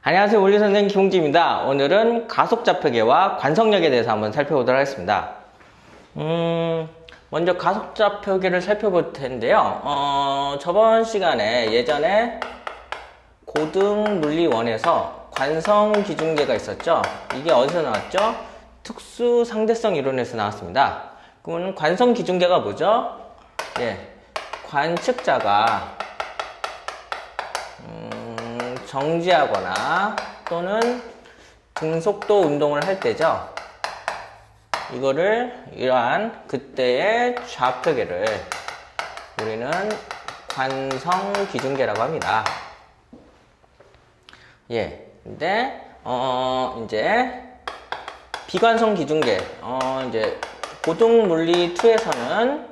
안녕하세요. 원리선생 김홍지입니다. 오늘은 가속좌표계와 관성력에 대해서 한번 살펴보도록 하겠습니다. 먼저 가속좌표계를 살펴볼 텐데요. 저번 시간에 예전에 고등물리1에서 관성기중계가 있었죠. 이게 어디서 나왔죠? 특수상대성 이론에서 나왔습니다. 그러면 관성기중계가 뭐죠? 관측자가 정지하거나 또는 등속도 운동을 할 때죠. 이거를 이러한 그때의 좌표계를 우리는 관성기중계라고 합니다. 근데 이제 비관성기중계, 이제 고등물리2에서는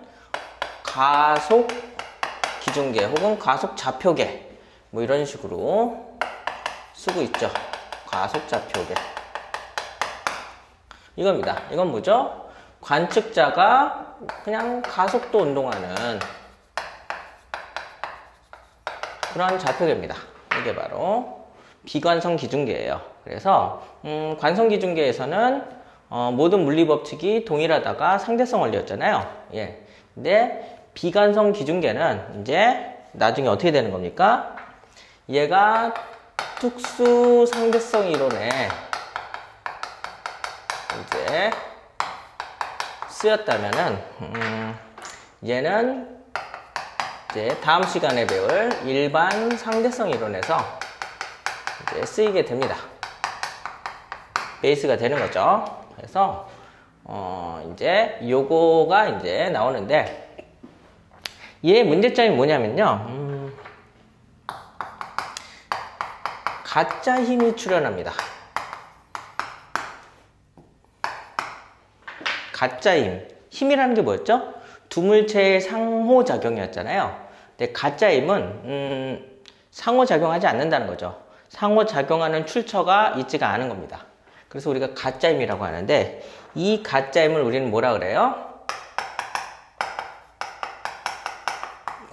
가속기중계 혹은 가속좌표계 뭐 이런 식으로 쓰고 있죠. 가속좌표계. 이겁니다. 이건 뭐죠? 관측자가 그냥 가속도 운동하는 그런 좌표계입니다. 이게 바로 비관성 기중계예요. 그래서 관성 기중계에서는 모든 물리법칙이 동일하다가 상대성 원리였잖아요. 근데 비관성 기중계는 이제 나중에 어떻게 되는 겁니까? 얘가 특수 상대성 이론에 이제 쓰였다면은 얘는 이제 다음 시간에 배울 일반 상대성 이론에서 이제 쓰이게 됩니다. 베이스가 되는 거죠. 그래서 이제 요거가 이제 나오는데 얘의 문제점이 뭐냐면요. 가짜 힘이 출현합니다. 가짜 힘. 힘이라는 게 뭐였죠? 두 물체의 상호작용이었잖아요. 근데 가짜 힘은 상호작용하지 않는다는 거죠. 상호작용하는 출처가 있지가 않은 겁니다. 그래서 우리가 가짜 힘이라고 하는데 이 가짜 힘을 우리는 뭐라 그래요?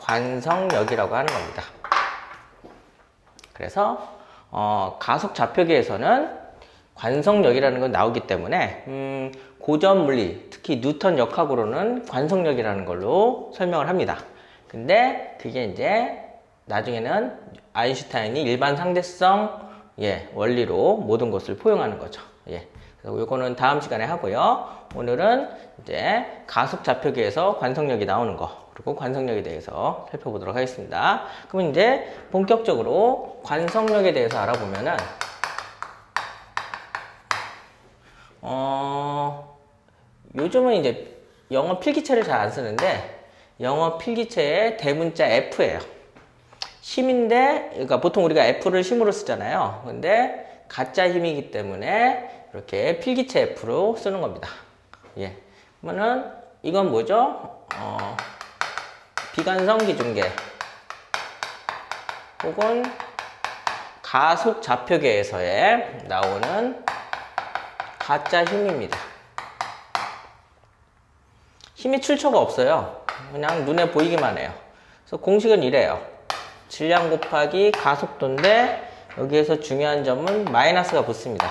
관성력이라고 하는 겁니다. 그래서 가속좌표계에서는 관성력이라는 건 나오기 때문에 고전물리, 특히 뉴턴 역학으로는 관성력이라는 걸로 설명을 합니다. 근데 그게 이제 나중에는 아인슈타인이 일반 상대성 원리로 모든 것을 포용하는 거죠. 그래서 이거는 다음 시간에 하고요. 오늘은 이제 가속좌표계에서 관성력이 나오는 거 그리고 관성력에 대해서 살펴보도록 하겠습니다. 그럼 이제 본격적으로 관성력에 대해서 알아보면은 요즘은 이제 영어 필기체를 잘 안 쓰는데 영어 필기체의 대문자 F예요. 힘인데 그러니까 보통 우리가 F를 힘으로 쓰잖아요. 근데 가짜 힘이기 때문에 이렇게 필기체 F로 쓰는 겁니다. 그러면은 이건 뭐죠? 비관성 기중계 혹은 가속좌표계에서의 나오는 가짜 힘입니다. 힘의 출처가 없어요. 그냥 눈에 보이기만 해요. 그래서 공식은 이래요. 질량 곱하기 가속도인데 여기에서 중요한 점은 마이너스가 붙습니다.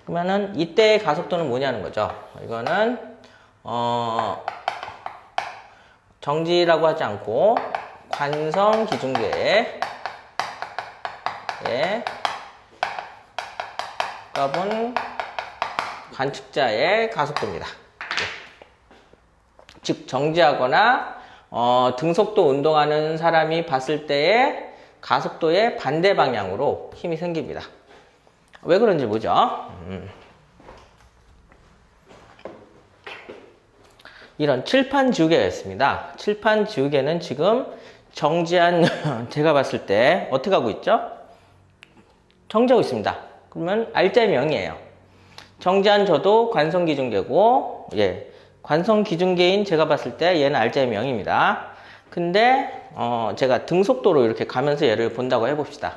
그러면은 이때의 가속도는 뭐냐는 거죠. 이거는 정지라고 하지 않고 관성 기중계의 값은 관측자의 가속도입니다. 즉 정지하거나 등속도 운동하는 사람이 봤을 때의 가속도의 반대 방향으로 힘이 생깁니다. 왜 그런지 보죠. 이런 칠판 지우개가 있습니다. 칠판 지우개는 지금 정지한 제가 봤을 때 어떻게 하고 있죠? 정지하고 있습니다. 그러면 R자의 0이에요. 정지한 저도 관성기중계고 관성기중계인 제가 봤을 때 얘는 R자의 0입니다. 근데 제가 등속도로 이렇게 가면서 얘를 본다고 해봅시다.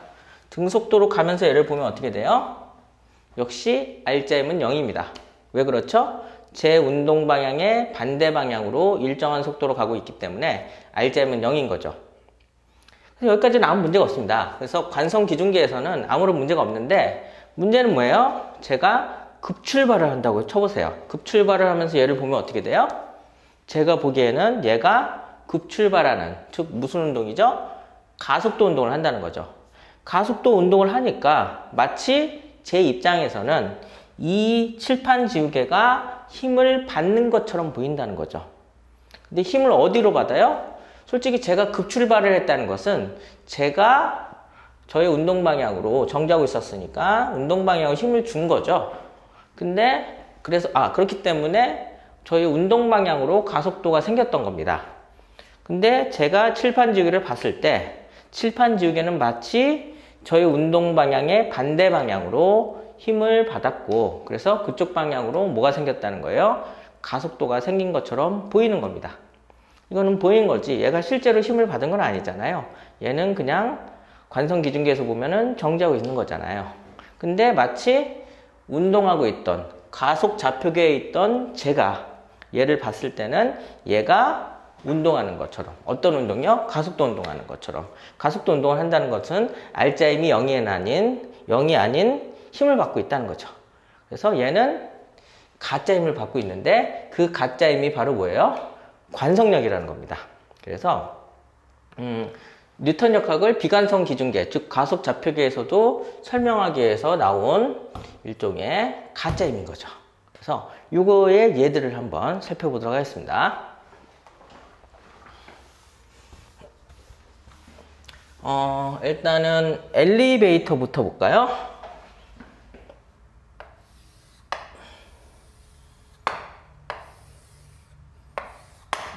등속도로 가면서 얘를 보면 어떻게 돼요? 역시 R자임은 0입니다. 왜 그렇죠? 제 운동 방향의 반대 방향으로 일정한 속도로 가고 있기 때문에 R자임은 0인 거죠. 그래서 여기까지는 아무 문제가 없습니다. 그래서 관성 기준계에서는 아무런 문제가 없는데, 문제는 뭐예요? 제가 급출발을 한다고 쳐보세요. 급출발을 하면서 얘를 보면 어떻게 돼요? 제가 보기에는 얘가 급출발하는, 즉 무슨 운동이죠? 가속도 운동을 한다는 거죠. 가속도 운동을 하니까 마치 제 입장에서는 이 칠판 지우개가 힘을 받는 것처럼 보인다는 거죠. 근데 힘을 어디로 받아요? 솔직히 제가 급출발을 했다는 것은 제가 저의 운동 방향으로 정지하고 있었으니까 운동 방향으로 힘을 준 거죠. 근데 그래서 그렇기 때문에 저희 운동 방향으로 가속도가 생겼던 겁니다. 근데 제가 칠판 지우개를 봤을 때 칠판 지우개는 마치 저희 운동 방향의 반대 방향으로 힘을 받았고, 그래서 그쪽 방향으로 뭐가 생겼다는 거예요? 가속도가 생긴 것처럼 보이는 겁니다. 이거는 보인 거지 얘가 실제로 힘을 받은 건 아니잖아요. 얘는 그냥 관성 기준계에서 보면은 정지하고 있는 거잖아요. 근데 마치 운동하고 있던 가속 좌표계에 있던 제가 얘를 봤을 때는 얘가 운동하는 것처럼, 어떤 운동이요? 가속도 운동하는 것처럼. 가속도 운동을 한다는 것은 알짜 힘이 0이 아닌 힘을 받고 있다는 거죠. 그래서 얘는 가짜 힘을 받고 있는데 그 가짜 힘이 바로 뭐예요? 관성력이라는 겁니다. 그래서 뉴턴 역학을 비관성 기준계, 즉 가속 좌표계에서도 설명하기 위해서 나온 일종의 가짜 힘인 거죠. 그래서 요거의 예들을 한번 살펴보도록 하겠습니다. 일단은 엘리베이터부터 볼까요?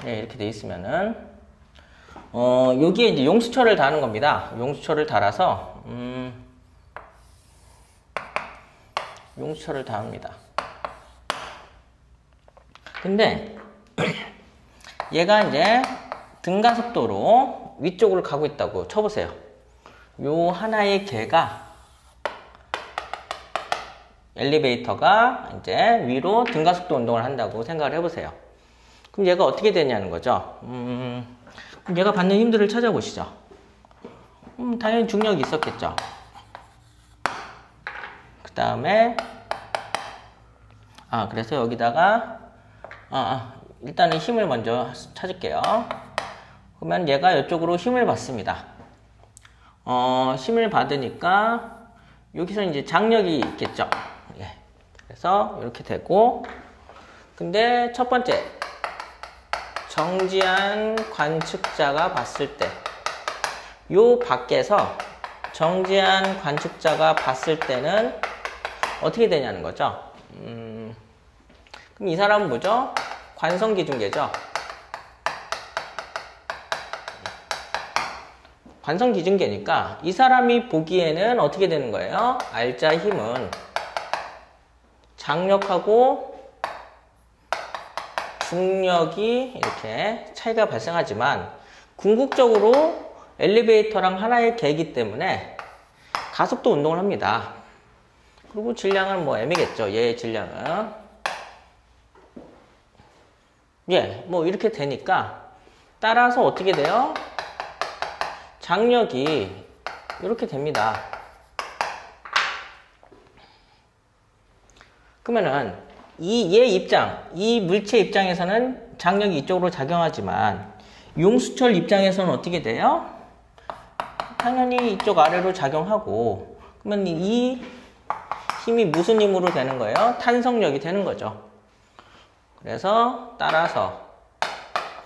네, 이렇게 돼 있으면은 여기에 이제 용수철을 다는 겁니다. 용수철을 달아서 용수철을 다합니다. 근데 얘가 이제 등가속도로 위쪽으로 가고 있다고 쳐보세요. 요 하나의 개가, 엘리베이터가 이제 위로 등가속도 운동을 한다고 생각을 해보세요. 그럼 얘가 어떻게 되냐는 거죠. 그럼 얘가 받는 힘들을 찾아보시죠. 당연히 중력이 있었겠죠. 그 다음에 그래서 여기다가 일단은 힘을 먼저 찾을게요. 그러면 얘가 이쪽으로 힘을 받습니다. 힘을 받으니까 여기서 이제 장력이 있겠죠. 예. 그래서 이렇게 되고, 근데 첫 번째 정지한 관측자가 봤을 때, 요 밖에서 정지한 관측자가 봤을 때는 어떻게 되냐는 거죠. 그럼 이 사람은 뭐죠? 관성기준계죠. 관성기준계니까 이 사람이 보기에는 어떻게 되는 거예요? 알짜 힘은 장력하고 중력이 이렇게 차이가 발생하지만 궁극적으로 엘리베이터랑 하나의 개이기 때문에 가속도 운동을 합니다. 그리고 질량은 뭐 m이겠죠. 얘의 질량은. 뭐 이렇게 되니까 따라서 어떻게 돼요? 장력이 이렇게 됩니다. 그러면은 이 물체 입장에서는 장력이 이쪽으로 작용하지만 용수철 입장에서는 어떻게 돼요? 당연히 이쪽 아래로 작용하고, 그러면 이 힘이 무슨 힘으로 되는 거예요? 탄성력이 되는 거죠. 그래서 따라서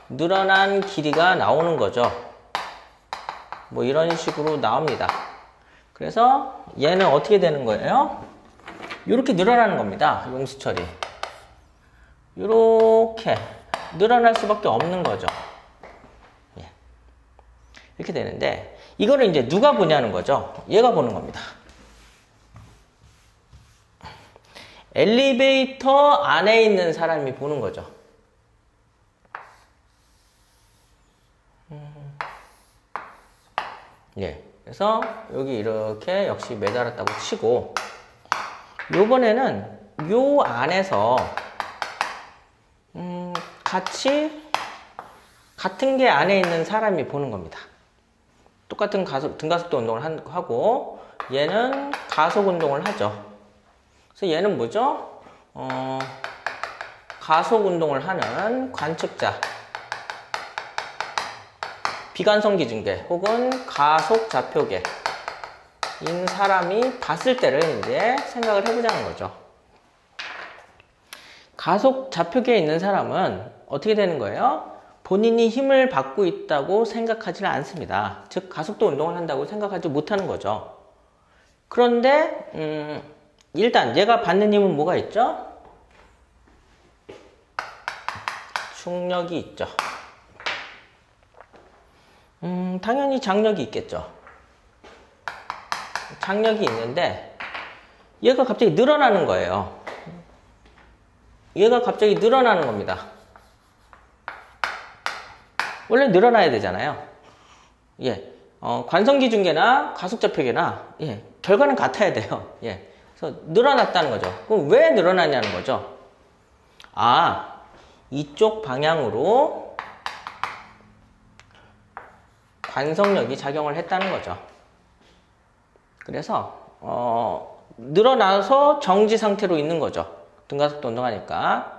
늘어난 길이가 나오는 거죠. 뭐 이런 식으로 나옵니다. 그래서 얘는 어떻게 되는 거예요? 이렇게 늘어나는 겁니다. 용수철이 이렇게 늘어날 수밖에 없는 거죠. 이렇게 되는데 이거를 이제 누가 보냐는 거죠. 얘가 보는 겁니다. 엘리베이터 안에 있는 사람이 보는 거죠. 그래서 여기 이렇게 역시 매달았다고 치고, 요번에는 요 안에서 같은 게 안에 있는 사람이 보는 겁니다. 똑같은 등가속도 운동을 하고 얘는 가속 운동을 하죠. 그래서 얘는 뭐죠? 가속 운동을 하는 관측자, 비관성 기준계 혹은 가속 좌표계인 사람이 봤을 때를 이제 생각을 해보자는 거죠. 가속 좌표계에 있는 사람은 어떻게 되는 거예요? 본인이 힘을 받고 있다고 생각하지는 않습니다. 즉 가속도 운동을 한다고 생각하지 못하는 거죠. 그런데 일단 얘가 받는 힘은 뭐가 있죠? 충력이 있죠. 당연히 장력이 있겠죠. 장력이 있는데 얘가 갑자기 늘어나는 거예요. 얘가 갑자기 늘어나는 겁니다. 원래 늘어나야 되잖아요. 예, 관성기준계나 가속좌표계나 예, 결과는 같아야 돼요. 예, 그래서 늘어났다는 거죠. 그럼 왜 늘어났냐는 거죠. 아, 이쪽 방향으로 관성력이 작용을 했다는 거죠. 그래서 늘어나서 정지 상태로 있는 거죠. 등가속도 운동하니까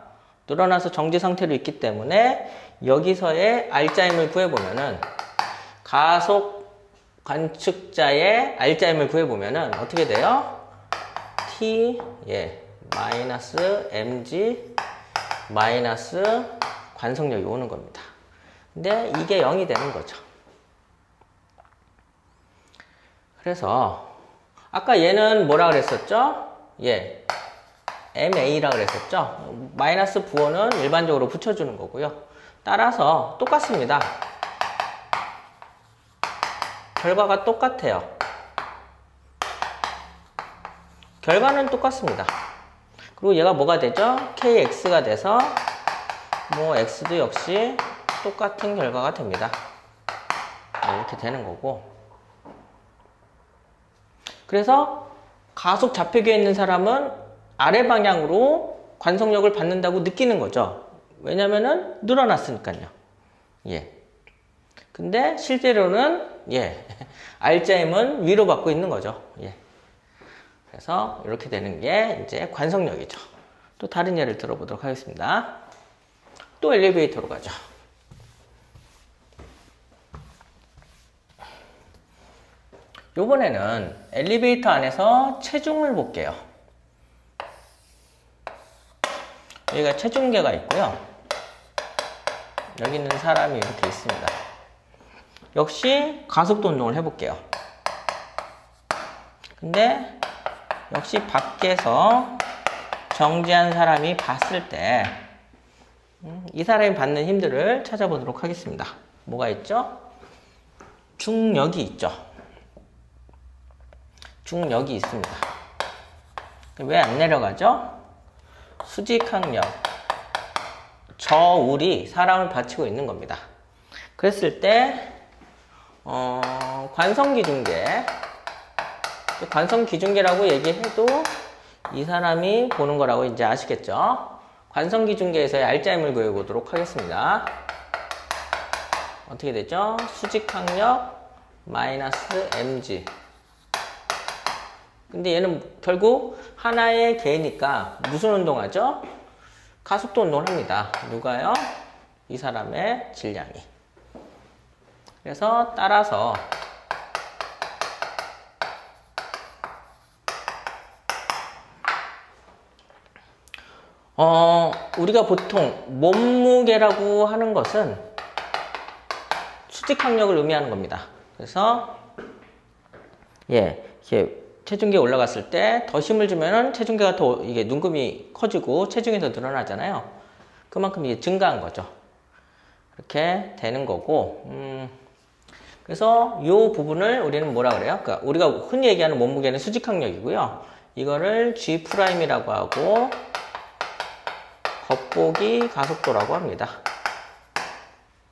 늘어나서 정지 상태로 있기 때문에 여기서의 알짜힘을 구해보면은 가속 관측자의 알짜힘을 구해보면은 어떻게 돼요? T 마이너스 mg 마이너스 관성력이 오는 겁니다. 근데 이게 0이 되는 거죠. 그래서 아까 얘는 뭐라 그랬었죠? MA라 그랬었죠? 마이너스 부호는 일반적으로 붙여주는 거고요. 따라서 똑같습니다. 결과가 똑같아요. 결과는 똑같습니다. 그리고 얘가 뭐가 되죠? KX가 돼서 뭐 X도 역시 똑같은 결과가 됩니다. 이렇게 되는 거고. 그래서 가속 좌표계에 있는 사람은 아래 방향으로 관성력을 받는다고 느끼는 거죠. 왜냐면은 늘어났으니까요. 예. 근데 실제로는 알짜힘은 위로 받고 있는 거죠. 예. 그래서 이렇게 되는 게 이제 관성력이죠. 또 다른 예를 들어보도록 하겠습니다. 또 엘리베이터로 가죠. 요번에는 엘리베이터 안에서 체중을 볼게요. 여기가 체중계가 있고요. 여기 있는 사람이 이렇게 있습니다. 역시 가속도 운동을 해볼게요. 근데 역시 밖에서 정지한 사람이 봤을 때 이 사람이 받는 힘들을 찾아보도록 하겠습니다. 뭐가 있죠? 중력이 있죠. 중력이 있습니다. 왜 안 내려가죠? 수직항력, 저울이 사람을 받치고 있는 겁니다. 그랬을 때 관성기준계라고 얘기해도 이 사람이 보는 거라고 이제 아시겠죠? 관성기준계에서의 알짜힘을 구해보도록 하겠습니다. 어떻게 되죠? 수직항력 마이너스 mg. 근데 얘는 결국 하나의 개니까 무슨 운동하죠? 가속도 운동을 합니다. 누가요? 이 사람의 질량이. 그래서 따라서 우리가 보통 몸무게라고 하는 것은 수직항력을 의미하는 겁니다. 그래서 이렇게 체중계에 올라갔을 때 더 힘을 주면은 체중계가 더 이게 눈금이 커지고 체중이 더 늘어나잖아요. 그만큼 이게 증가한 거죠. 그렇게 되는 거고, 그래서 이 부분을 우리는 뭐라 그래요? 그러니까 우리가 흔히 얘기하는 몸무게는 수직항력이고요. 이거를 G'이라고 하고 겉보기 가속도라고 합니다.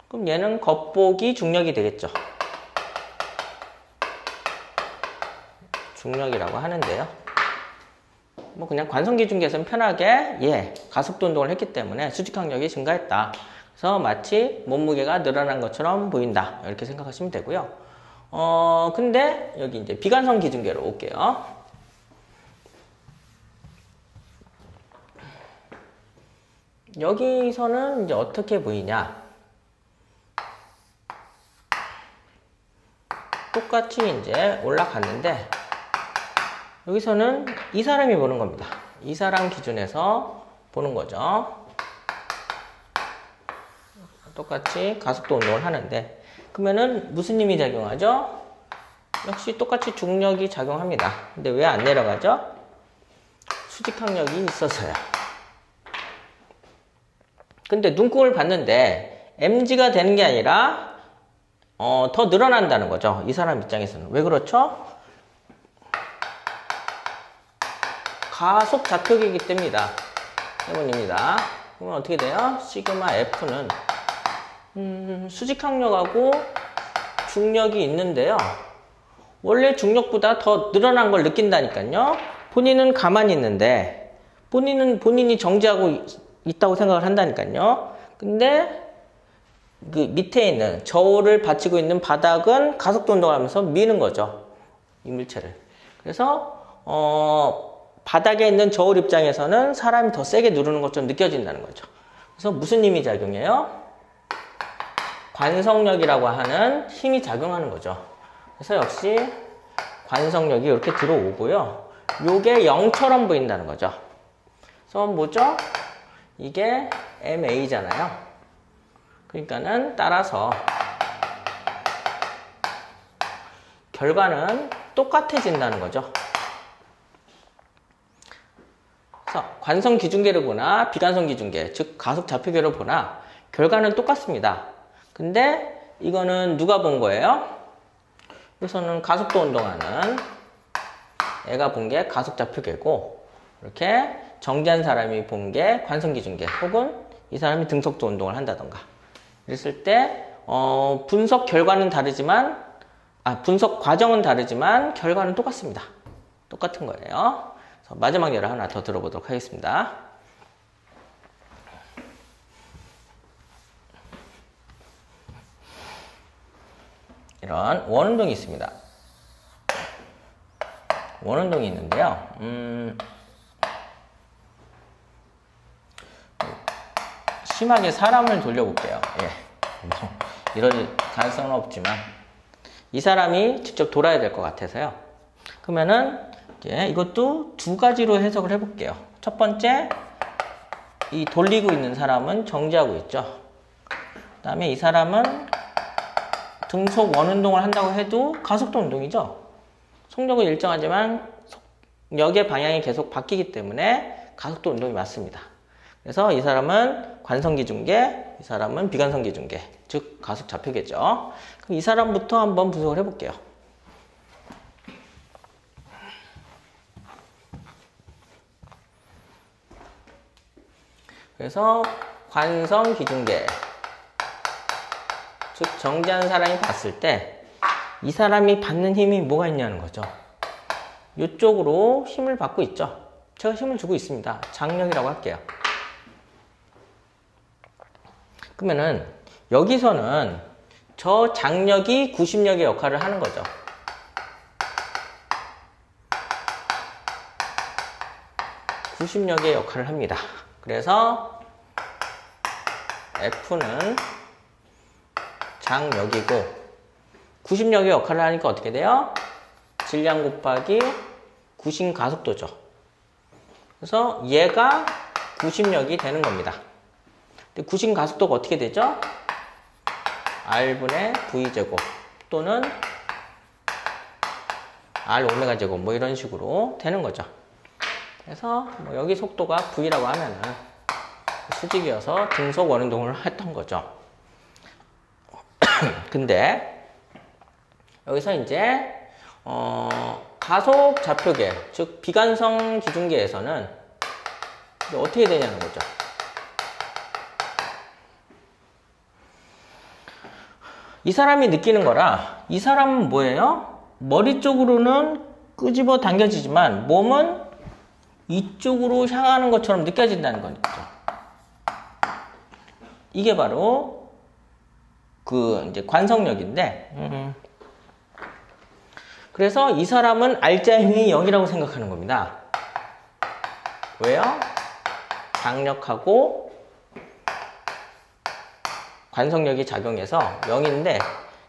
그럼 얘는 겉보기 중력이 되겠죠. 중력이라고 하는데요. 뭐 그냥 관성기준계에서는 편하게 가속도 운동을 했기 때문에 수직항력이 증가했다. 그래서 마치 몸무게가 늘어난 것처럼 보인다. 이렇게 생각하시면 되고요. 근데 여기 이제 비관성 기준계로 올게요. 여기서는 이제 어떻게 보이냐. 똑같이 이제 올라갔는데, 여기서는 이 사람이 보는 겁니다. 이 사람 기준에서 보는 거죠. 똑같이 가속도 운동을 하는데, 그러면은 무슨 힘이 작용하죠? 역시 똑같이 중력이 작용합니다. 근데 왜 안 내려가죠? 수직항력이 있어서요. 근데 눈금을 봤는데 mg가 되는 게 아니라 더 늘어난다는 거죠. 이 사람 입장에서는. 왜 그렇죠? 가속 좌표계이기 때문입니다. 그러면 어떻게 돼요? 시그마 F는 수직항력하고 중력이 있는데요. 원래 중력보다 더 늘어난 걸 느낀다니까요. 본인은 가만히 있는데 본인이 정지하고 있다고 생각을 한다니까요. 근데 그 밑에 있는 저울을 받치고 있는 바닥은 가속도 운동을 하면서 미는 거죠. 이 물체를. 그래서 바닥에 있는 저울 입장에서는 사람이 더 세게 누르는 것처럼 느껴진다는 거죠. 그래서 무슨 힘이 작용해요? 관성력이라고 하는 힘이 작용하는 거죠. 그래서 역시 관성력이 이렇게 들어오고요. 요게 0처럼 보인다는 거죠. 그래서 뭐죠? 이게 MA잖아요. 그러니까는 따라서 결과는 똑같아진다는 거죠. 그래서 관성 기준계를 보나 비관성 기준계, 즉 가속 좌표계를 보나 결과는 똑같습니다. 근데 이거는 누가 본 거예요? 여기서는 가속도 운동하는 애가 본 게 가속 좌표계고, 이렇게 정지한 사람이 본 게 관성 기준계, 혹은 이 사람이 등속도 운동을 한다던가 이랬을 때 분석 결과는 다르지만 분석 과정은 다르지만 결과는 똑같습니다. 똑같은 거예요. 그래서 마지막 예를 하나 더 들어보도록 하겠습니다. 이런 원운동이 있습니다. 원운동이 있는데요. 심하게 사람을 돌려볼게요. 예. 뭐 이럴 가능성은 없지만 이 사람이 직접 돌아야 될 것 같아서요. 그러면은 이것도 두 가지로 해석을 해볼게요. 첫 번째, 이 돌리고 있는 사람은 정지하고 있죠. 그 다음에 이 사람은 등속 원운동을 한다고 해도 가속도 운동이죠. 속력은 일정하지만 속력의 방향이 계속 바뀌기 때문에 가속도 운동이 맞습니다. 그래서 이 사람은 관성기준계, 이 사람은 비관성기준계, 즉 가속 좌표계죠. 그럼 이 사람부터 한번 분석을 해볼게요. 그래서 관성기준계, 즉 정지한 사람이 봤을 때 이 사람이 받는 힘이 뭐가 있냐는 거죠. 이쪽으로 힘을 받고 있죠. 제가 힘을 주고 있습니다. 장력이라고 할게요. 그러면은 여기서는 저 장력이 구심력의 역할을 하는 거죠. 구심력의 역할을 합니다. 그래서 F는 장력이고, 구심력의 역할을 하니까 어떻게 돼요? 질량 곱하기 구심 가속도죠. 그래서 얘가 구심력이 되는 겁니다. 근데 구심 가속도가 어떻게 되죠? R분의 V제곱 또는 R 오메가 제곱 뭐 이런 식으로 되는 거죠. 그래서 뭐 여기 속도가 V라고 하면은 수직이어서 등속 원운동을 했던 거죠. 근데 여기서 이제 가속 좌표계, 즉 비관성 기준계에서는 이제 어떻게 되냐는 거죠. 이 사람이 느끼는 거라, 이 사람은 뭐예요? 머리 쪽으로는 끄집어 당겨지지만 몸은 이쪽으로 향하는 것처럼 느껴진다는 거죠. 이게 바로 그 이제 관성력인데, 그래서 이 사람은 알짜임이 0이라고 생각하는 겁니다. 왜요? 장력하고 관성력이 작용해서 0인데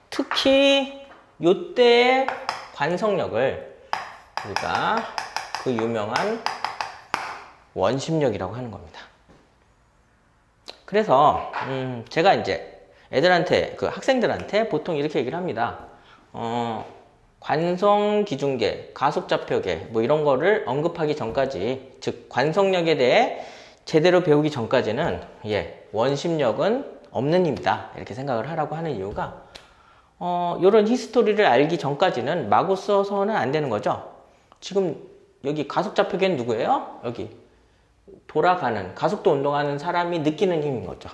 특히 요때의 관성력을 우리가 그 유명한 원심력이라고 하는 겁니다. 그래서 제가 이제 애들한테 그 학생들한테 보통 이렇게 얘기를 합니다. 관성기중계, 가속좌표계 뭐 이런 거를 언급하기 전까지, 즉 관성력에 대해 제대로 배우기 전까지는 원심력은 없는 힘이다 이렇게 생각을 하라고 하는 이유가 이런 히스토리를 알기 전까지는 마구 써서는 안 되는 거죠. 지금 여기 가속좌표계는 누구예요? 여기 돌아가는, 가속도 운동하는 사람이 느끼는 힘인 거죠.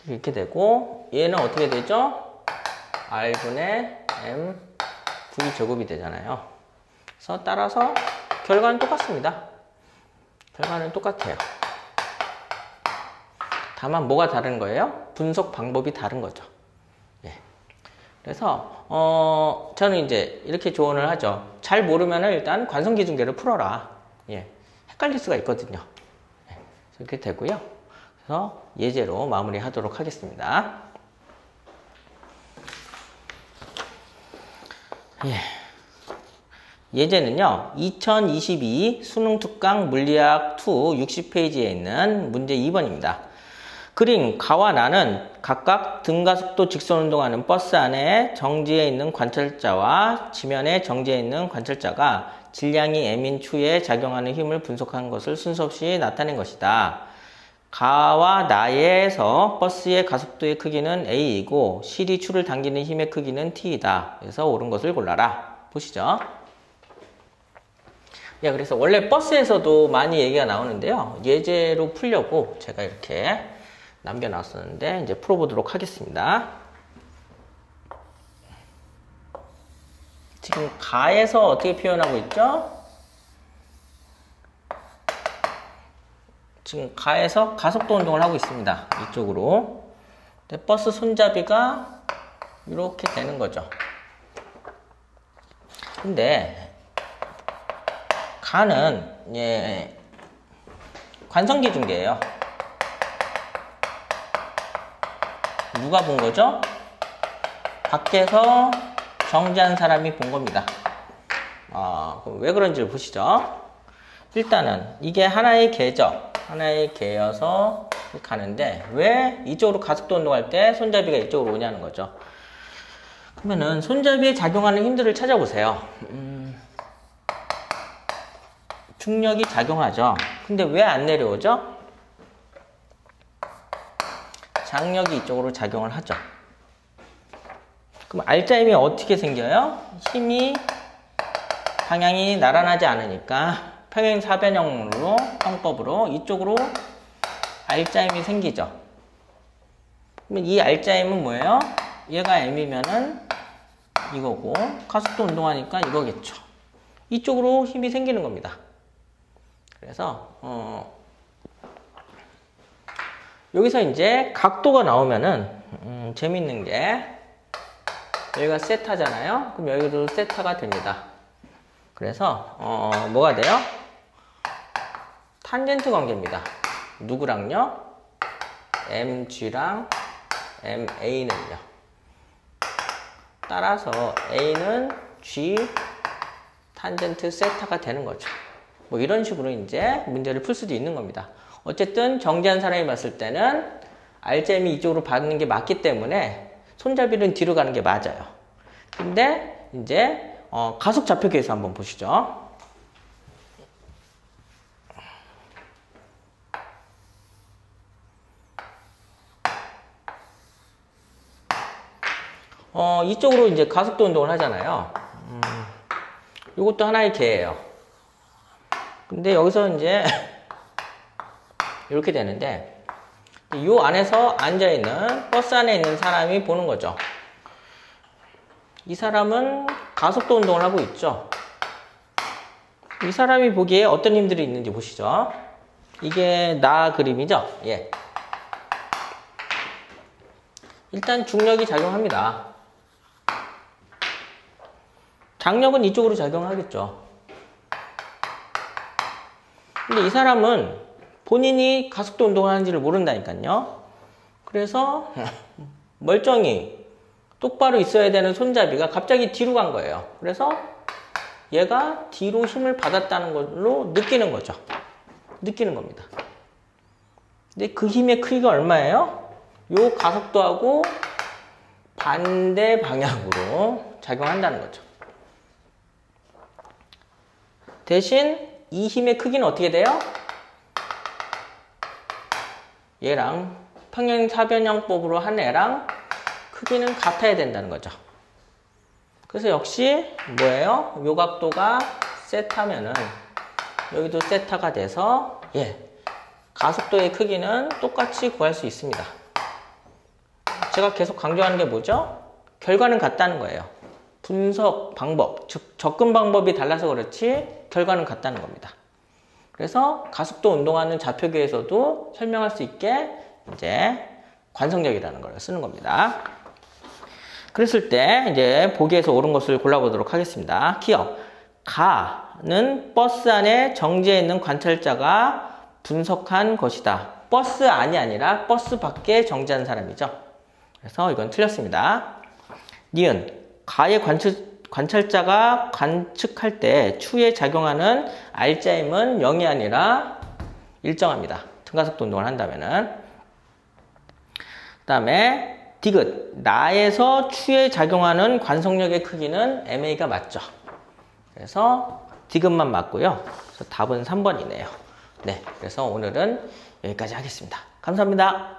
이렇게 되고 얘는 어떻게 되죠? R분의 M V 제곱이 되잖아요. 그래서 따라서 결과는 똑같습니다. 결과는 똑같아요. 다만 뭐가 다른 거예요? 분석 방법이 다른 거죠. 그래서 저는 이제 이렇게 조언을 하죠. 잘 모르면은 일단 관성기중계를 풀어라. 헷갈릴 수가 있거든요. 이렇게 되고요. 그래서 예제로 마무리하도록 하겠습니다. 예제는요, 2022 수능 특강 물리학 2 60페이지에 있는 문제 2번입니다. 그림 가와 나는 각각 등가속도 직선운동하는 버스 안에 정지해 있는 관찰자와 지면에 정지해 있는 관찰자가 질량이 m인 추에 작용하는 힘을 분석한 것을 순서 없이 나타낸 것이다. 가와 나에서 버스의 가속도의 크기는 a이고 실이 추를 당기는 힘의 크기는 t이다. 그래서 옳은 것을 골라라. 보시죠. 그래서 원래 버스에서도 많이 얘기가 나오는데요. 예제로 풀려고 제가 이렇게 남겨놨었는데 이제 풀어보도록 하겠습니다. 지금 가에서 어떻게 표현하고 있죠? 지금 가에서 가속도 운동을 하고 있습니다. 이쪽으로. 근데 버스 손잡이가 이렇게 되는 거죠. 근데 가는 관성기중계예요. 누가 본 거죠? 밖에서 정지한 사람이 본 겁니다. 그럼 왜 그런지를 보시죠. 일단은 이게 하나의 개죠. 하나의 개여서 가는데 왜 이쪽으로 가속도 운동할 때 손잡이가 이쪽으로 오냐는 거죠. 그러면은 손잡이에 작용하는 힘들을 찾아보세요. 중력이 작용하죠. 근데 왜 안 내려오죠? 장력이 이쪽으로 작용을 하죠. 그럼 R자임이 어떻게 생겨요? 힘이 방향이 나란하지 않으니까 평행 사변형으로 형법으로 이쪽으로 R자임이 생기죠. 그러면 이 R자임은 뭐예요? 얘가 M이면은 이거고 가속도 운동하니까 이거겠죠. 이쪽으로 힘이 생기는 겁니다. 그래서 여기서 이제 각도가 나오면은 재밌는 게 여기가 세타잖아요. 그럼 여기도 세타가 됩니다. 그래서 뭐가 돼요? 탄젠트 관계입니다. 누구랑요? mg랑 ma는요. 따라서 a는 g 탄젠트 세타가 되는 거죠. 뭐 이런 식으로 이제 문제를 풀 수도 있는 겁니다. 어쨌든 정지한 사람이 봤을 때는 R자임이 이쪽으로 받는 게 맞기 때문에 손잡이는 뒤로 가는 게 맞아요. 근데 이제 가속 좌표계에서 한번 보시죠. 이쪽으로 이제 가속도 운동을 하잖아요. 이것도 하나의 개예요. 근데 여기서 이제 이렇게 되는데 이 안에서 앉아있는 버스 안에 있는 사람이 보는 거죠. 이 사람은 가속도 운동을 하고 있죠. 이 사람이 보기에 어떤 힘들이 있는지 보시죠. 이게 나 그림이죠. 일단 중력이 작용합니다. 장력은 이쪽으로 작용하겠죠. 근데 이 사람은 본인이 가속도 운동을 하는지를 모른다니까요. 그래서 멀쩡히 똑바로 있어야 되는 손잡이가 갑자기 뒤로 간 거예요. 그래서 얘가 뒤로 힘을 받았다는 걸로 느끼는 거죠. 느끼는 겁니다. 근데 그 힘의 크기가 얼마예요? 요 가속도하고 반대 방향으로 작용한다는 거죠. 대신 이 힘의 크기는 어떻게 돼요? 얘랑 평행사변형법으로 한 애랑 크기는 같아야 된다는 거죠. 그래서 역시 뭐예요? 요 각도가 세타면은 여기도 세타가 돼서 가속도의 크기는 똑같이 구할 수 있습니다. 제가 계속 강조하는 게 뭐죠? 결과는 같다는 거예요. 분석 방법, 즉 접근 방법이 달라서 그렇지 결과는 같다는 겁니다. 그래서 가속도 운동하는 좌표계에서도 설명할 수 있게 이제 관성력이라는 걸 쓰는 겁니다. 그랬을 때 이제 보기에서 옳은 것을 골라보도록 하겠습니다. 기억. 가는 버스 안에 정지해 있는 관찰자가 분석한 것이다. 버스 안이 아니라 버스 밖에 정지한 사람이죠. 그래서 이건 틀렸습니다. 니은. 가의 관찰자가 관측할 때 추에 작용하는 R자임은 0이 아니라 일정합니다. 등가속도 운동을 한다면은. 그 다음에 디귿. 나에서 추에 작용하는 관성력의 크기는 MA가 맞죠. 그래서 디귿만 맞고요. 그래서 답은 3번이네요. 네, 그래서 오늘은 여기까지 하겠습니다. 감사합니다.